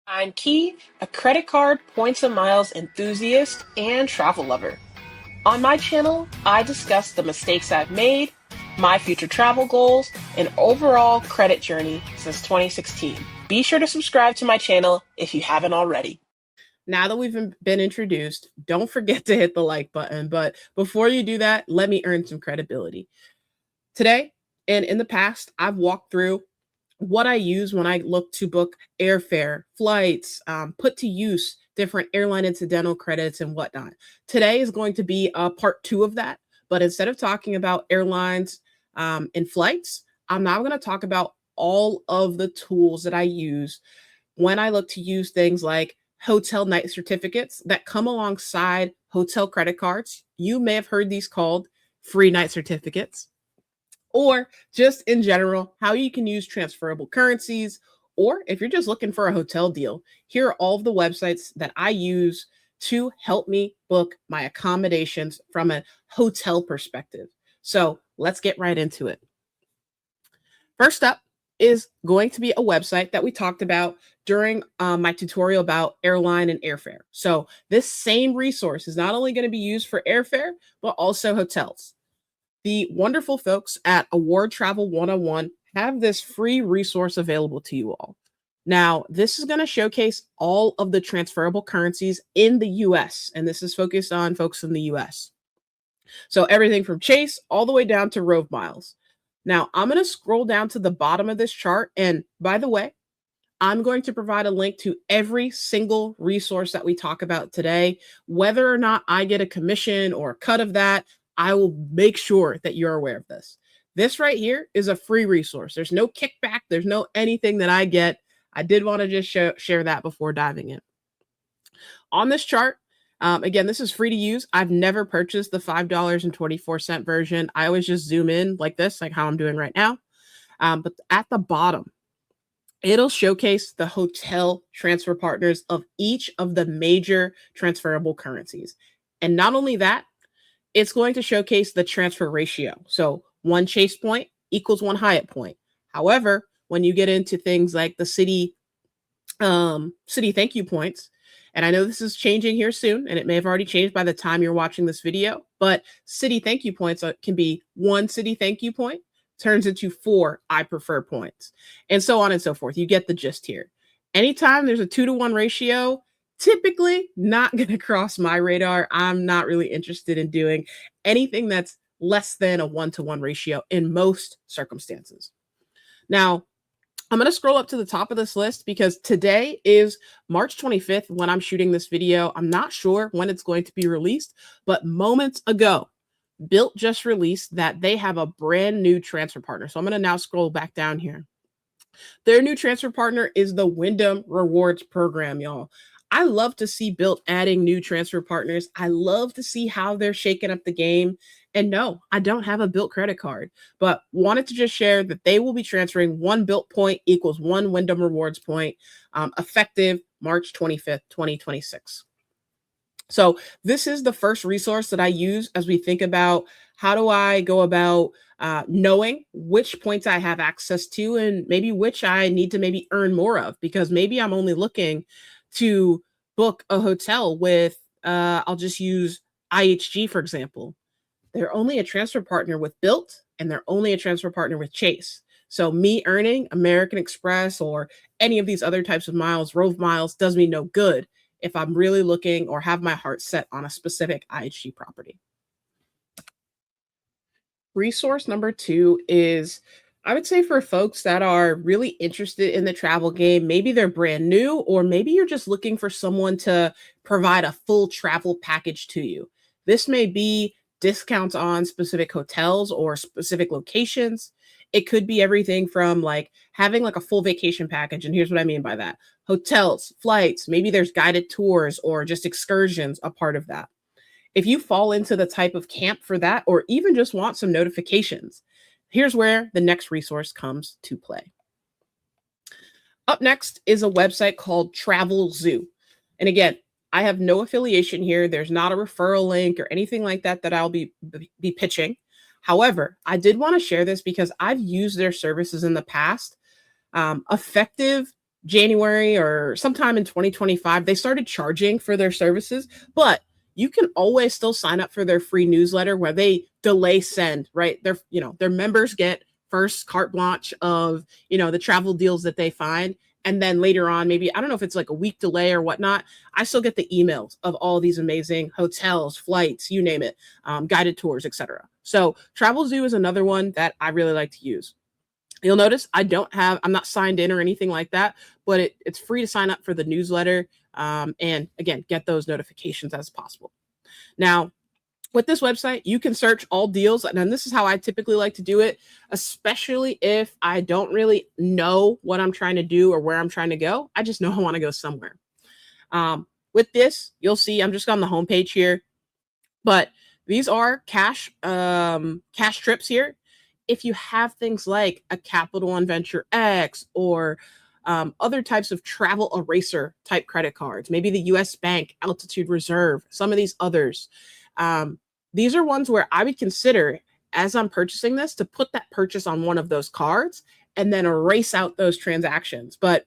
I'm Key, a credit card, points and miles enthusiast and travel lover. On my channel, I discuss the mistakes I've made, my future travel goals, and overall credit journey since 2016. Be sure to subscribe to my channel if you haven't already. Now that we've been introduced, don't forget to hit the like button. But before you do that, let me earn some credibility. Today and in the past, I've walked through what I use when I look to book airfare, flights, put to use different airline incidental credits and whatnot. Today is going to be a part two of that. But instead of talking about airlines and flights, I'm now going to talk about all of the tools that I use when I look to use things like hotel night certificates that come alongside hotel credit cards. You may have heard these called free night certificates, or just in general, how you can use transferable currencies. Or if you're just looking for a hotel deal, here are all of the websites that I use to help me book my accommodations from a hotel perspective. So let's get right into it. First up is going to be a website that we talked about during my tutorial about airline and airfare. So this same resource is not only going to be used for airfare, but also hotels. The wonderful folks at Award Travel 101 have this free resource available to you all. Now, this is going to showcase all of the transferable currencies in the US, and this is focused on folks in the US. So everything from Chase all the way down to Rove Miles. Now, I'm going to scroll down to the bottom of this chart. And by the way, I'm going to provide a link to every single resource that we talk about today. Whether or not I get a commission or a cut of that, I will make sure that you're aware of this. This right here is a free resource. There's no kickback. There's no anything that I get. I did want to just share that before diving in. On this chart, again, this is free to use. I've never purchased the $5.24 version. I always just zoom in like this, like how I'm doing right now. But at the bottom, it'll showcase the hotel transfer partners of each of the major transferable currencies. And not only that, it's going to showcase the transfer ratio. So one Chase point equals one Hyatt point. However, when you get into things like the city thank you points, and I know this is changing here soon, and it may have already changed by the time you're watching this video, but city thank you points can be one city thank you point turns into 4 I prefer points, and so on and so forth. You get the gist here. Anytime there's a 2-to-1 ratio, typically not going to cross my radar. I'm not really interested in doing anything that's less than a 1-to-1 ratio in most circumstances. Now, I'm going to scroll up to the top of this list because today is March 25th when I'm shooting this video. I'm not sure when it's going to be released, but moments ago, Bilt just released that they have a brand new transfer partner. So I'm going to now scroll back down here. Their new transfer partner is the Wyndham Rewards program, y'all. I love to see Bilt adding new transfer partners. I love to see how they're shaking up the game. And no, I don't have a Bilt credit card, but wanted to just share that they will be transferring 1 Bilt point equals 1 Wyndham Rewards point, effective March 25th, 2026. So this is the first resource that I use as we think about how do I go about knowing which points I have access to and maybe which I need to maybe earn more of, because maybe I'm only looking to book a hotel with, I'll just use IHG, for example. They're only a transfer partner with Bilt and they're only a transfer partner with Chase. So me earning American Express or any of these other types of miles, Rove Miles, does me no good if I'm really looking or have my heart set on a specific IHG property. Resource number 2 is, I would say, for folks that are really interested in the travel game. Maybe they're brand new, or maybe you're just looking for someone to provide a full travel package to you. This may be discounts on specific hotels or specific locations. It could be everything from like having like a full vacation package. And here's what I mean by that: hotels, flights, maybe there's guided tours or just excursions a part of that. If you fall into the type of camp for that, or even just want some notifications, here's where the next resource comes to play. Up next is a website called Travel Zoo. And again, I have no affiliation here. There's not a referral link or anything like that that I'll be pitching. However, I did want to share this because I've used their services in the past. Effective January or sometime in 2025, they started charging for their services, but you can always still sign up for their free newsletter where they delay send, right? Their members get first carte blanche of, the travel deals that they find. And then later on, maybe, I don't know if it's like a week delay or whatnot, I still get the emails of all these amazing hotels, flights, you name it, guided tours, etc. So Travelzoo is another one that I really like to use. You'll notice I'm not signed in or anything like that, but it's free to sign up for the newsletter. And again, get those notifications as possible. Now, with this website, you can search all deals. And this is how I typically like to do it, especially if I don't really know what I'm trying to do or where I'm trying to go. I just know I want to go somewhere. With this, you'll see I'm just on the homepage here, but these are cash trips here. If you have things like a Capital One Venture X or other types of travel eraser type credit cards, maybe the US Bank Altitude Reserve, some of these others. These are ones where I would consider, as I'm purchasing this, to put that purchase on one of those cards and then erase out those transactions. But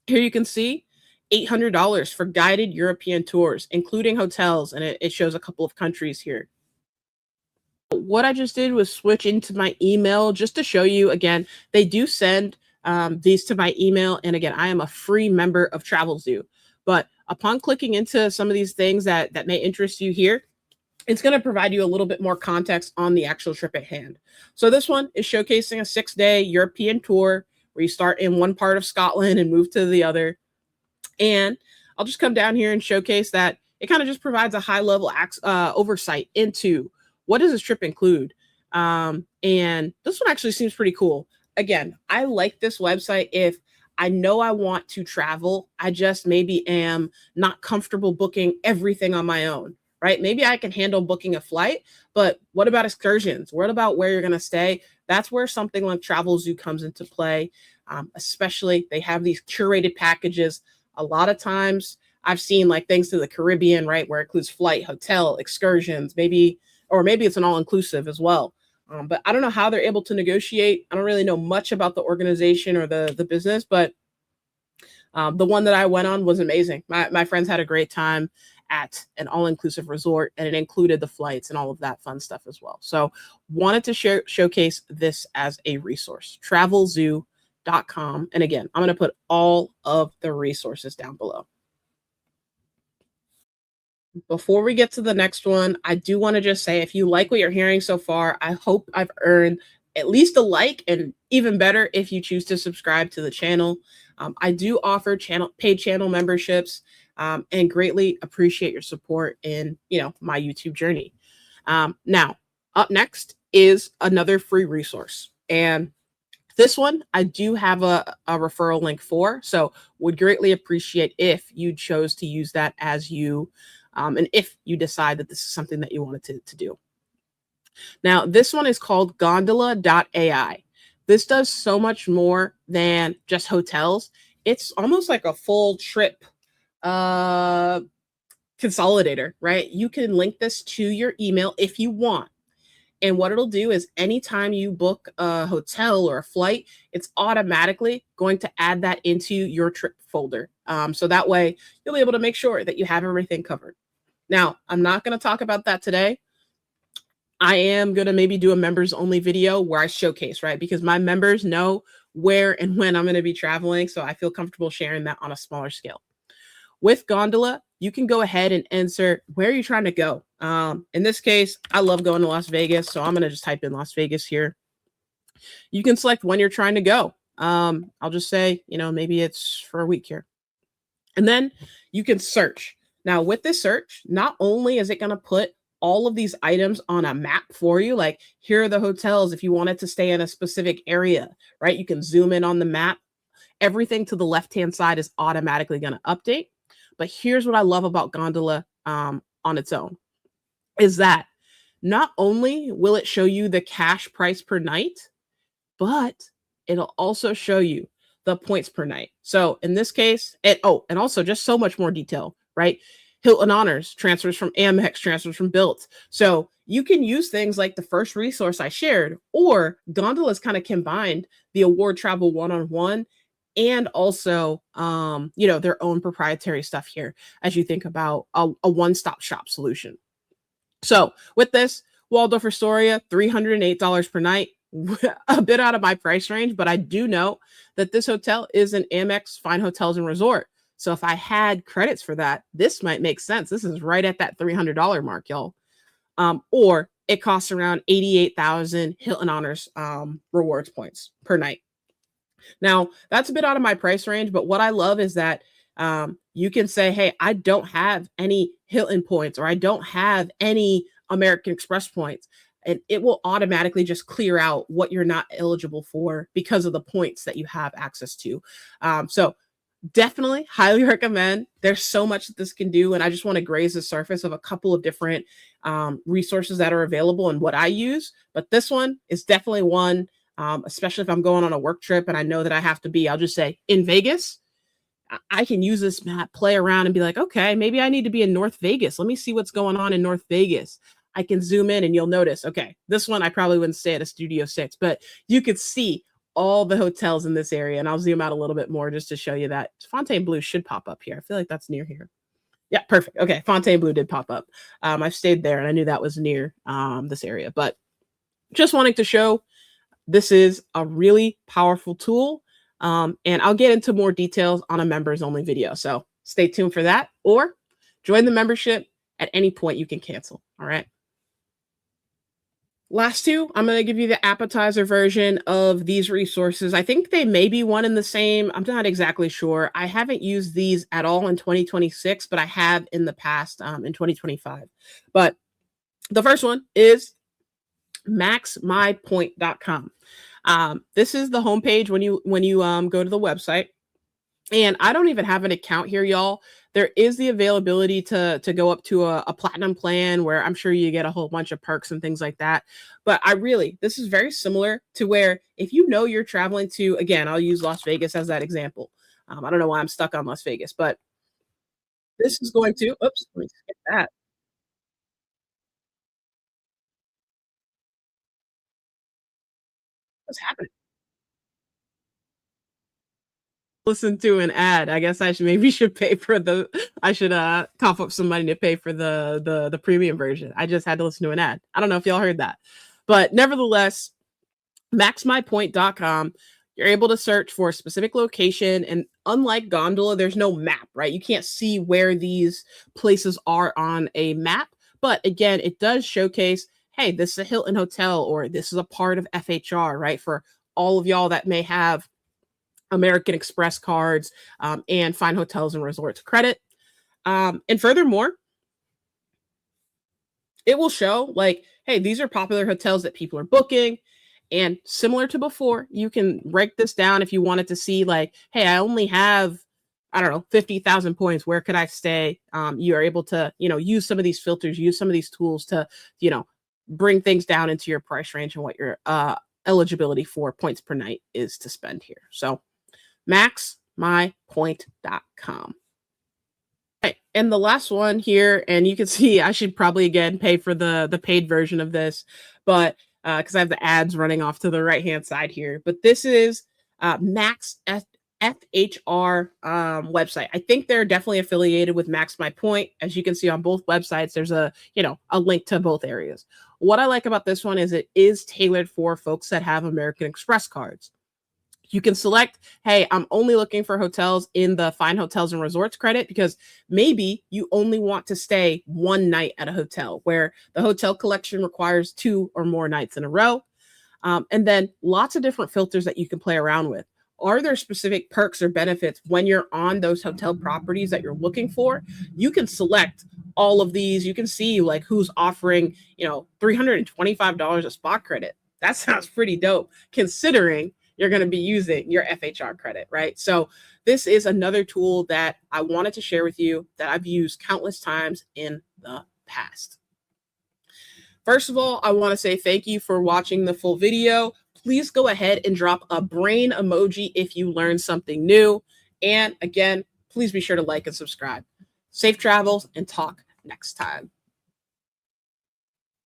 here you can see $800 for guided European tours, including hotels, and it shows a couple of countries here. What I just did was switch into my email just to show you, again, they do send these to my email. And again, I am a free member of Travelzoo. But upon clicking into some of these things that may interest you here, it's going to provide you a little bit more context on the actual trip at hand. So this one is showcasing a 6-day European tour where you start in one part of Scotland and move to the other. And I'll just come down here and showcase that it kind of just provides a high level oversight into what does this trip include. And this one actually seems pretty cool. Again, I like this website if I know I want to travel. I just maybe am not comfortable booking everything on my own, right? Maybe I can handle booking a flight, but what about excursions? What about where you're going to stay? That's where something like Travelzoo comes into play. Especially they have these curated packages. A lot of times I've seen like things to the Caribbean, right? Where it includes flight, hotel, excursions, maybe it's an all-inclusive as well. But I don't know how they're able to negotiate. I don't really know much about the organization or the business, but the one that I went on was amazing. My friends had a great time at an all-inclusive resort, and it included the flights and all of that fun stuff as well. So wanted to showcase this as a resource, travelzoo.com. And again, I'm going to put all of the resources down below. Before we get to the next one, I do want to just say, if you like what you're hearing so far, I hope I've earned at least a like, and even better if you choose to subscribe to the channel. I do offer paid channel memberships, and greatly appreciate your support in my YouTube journey. Now, up next is another free resource, and this one I do have a referral link for, so would greatly appreciate if you chose to use that as you. And if you decide that this is something that you wanted to do. Now, this one is called gondola.ai. This does so much more than just hotels. It's almost like a full trip consolidator, right? You can link this to your email if you want. And what it'll do is anytime you book a hotel or a flight, it's automatically going to add that into your trip folder. So that way you'll be able to make sure that you have everything covered. Now, I'm not going to talk about that today. I am going to maybe do a members only video where I showcase, right? Because my members know where and when I'm going to be traveling. So I feel comfortable sharing that on a smaller scale. With Gondola, you can go ahead and insert where you're trying to go. In this case, I love going to Las Vegas. So I'm going to just type in Las Vegas here. You can select when you're trying to go. I'll just say, maybe it's for a week here. And then you can search. Now, with this search, not only is it going to put all of these items on a map for you, like here are the hotels if you wanted to stay in a specific area, right? You can zoom in on the map. Everything to the left-hand side is automatically going to update. But here's what I love about Gondola on its own, is that not only will it show you the cash price per night, but it'll also show you the points per night. So in this case, and also just so much more detail, right? Hilton Honors, transfers from Amex, transfers from Bilt. So you can use things like the first resource I shared, or Gondola's kind of combined the Award Travel one-on-one and also, their own proprietary stuff here as you think about a one-stop shop solution. So with this, Waldorf Astoria, $308 per night, a bit out of my price range, but I do know that this hotel is an Amex Fine Hotels and Resort. So if I had credits for that, this might make sense. This is right at that $300 mark, y'all. Or it costs around 88,000 Hilton Honors rewards points per night. Now, that's a bit out of my price range, but what I love is that you can say, hey, I don't have any Hilton points or I don't have any American Express points. And it will automatically just clear out what you're not eligible for because of the points that you have access to. So definitely highly recommend. There's so much that this can do. And I just want to graze the surface of a couple of different resources that are available and what I use. But this one is definitely one, especially if I'm going on a work trip and I know that I have to be, I'll just say in Vegas. I can use this map, play around and be like, okay, maybe I need to be in North Vegas. Let me see what's going on in North Vegas. I can zoom in and you'll notice, okay, this one I probably wouldn't stay at a Studio 6, but you could see all the hotels in this area. And I'll zoom out a little bit more just to show you that Fontainebleau should pop up here. I feel like that's near here. Yeah, perfect. Okay, Fontainebleau did pop up. I've stayed there and I knew that was near this area, but just wanting to show this is a really powerful tool. And I'll get into more details on a members only video. So stay tuned for that or join the membership at any point you can cancel. All right. Last two, I'm going to give you the appetizer version of these resources. I think they may be one and the same. I'm not exactly sure. I haven't used these at all in 2026, but I have in the past in 2025. But the first one is maxmypoint.com. This is the homepage when you go to the website. And I don't even have an account here, y'all. There is the availability to go up to a platinum plan where I'm sure you get a whole bunch of perks and things like that. But this is very similar to where if you know you're traveling to, again, I'll use Las Vegas as that example. I don't know why I'm stuck on Las Vegas, but this is going to, oops, let me skip that. What's happening? Listen to an ad. I guess I should pay for the I should cough up some money to pay for the premium version. I just had to listen to an ad. I don't know if y'all heard that. But nevertheless, maxmypoint.com, you're able to search for a specific location and unlike Gondola, there's no map, right? You can't see where these places are on a map, but again, it does showcase, hey, this is a Hilton hotel or this is a part of FHR, right? For all of y'all that may have American Express cards, and Fine Hotels and Resorts credit. And furthermore, it will show like, hey, these are popular hotels that people are booking. And similar to before, you can break this down if you wanted to see like, hey, I only have, I don't know, 50,000 points. Where could I stay? You are able to, use some of these filters, use some of these tools to, bring things down into your price range and what your eligibility for points per night is to spend here. So maxmypoint.com. Right. And the last one here, and you can see I should probably again pay for the paid version of this, but because I have the ads running off to the right hand side here. But this is Max FHR website. I think they're definitely affiliated with Max My Point. As you can see on both websites, there's a link to both areas. What I like about this one is it is tailored for folks that have American Express cards. You can select, hey, I'm only looking for hotels in the Fine Hotels and Resorts credit because maybe you only want to stay one night at a hotel where the hotel collection requires 2 or more nights in a row. And then lots of different filters that you can play around with. Are there specific perks or benefits when you're on those hotel properties that you're looking for? You can select all of these. You can see like who's offering, $325 a spot credit. That sounds pretty dope considering you're going to be using your FHR credit, right? So this is another tool that I wanted to share with you that I've used countless times in the past. First of all, I want to say thank you for watching the full video. Please go ahead and drop a brain emoji if you learned something new. And again, please be sure to like and subscribe. Safe travels and talk next time.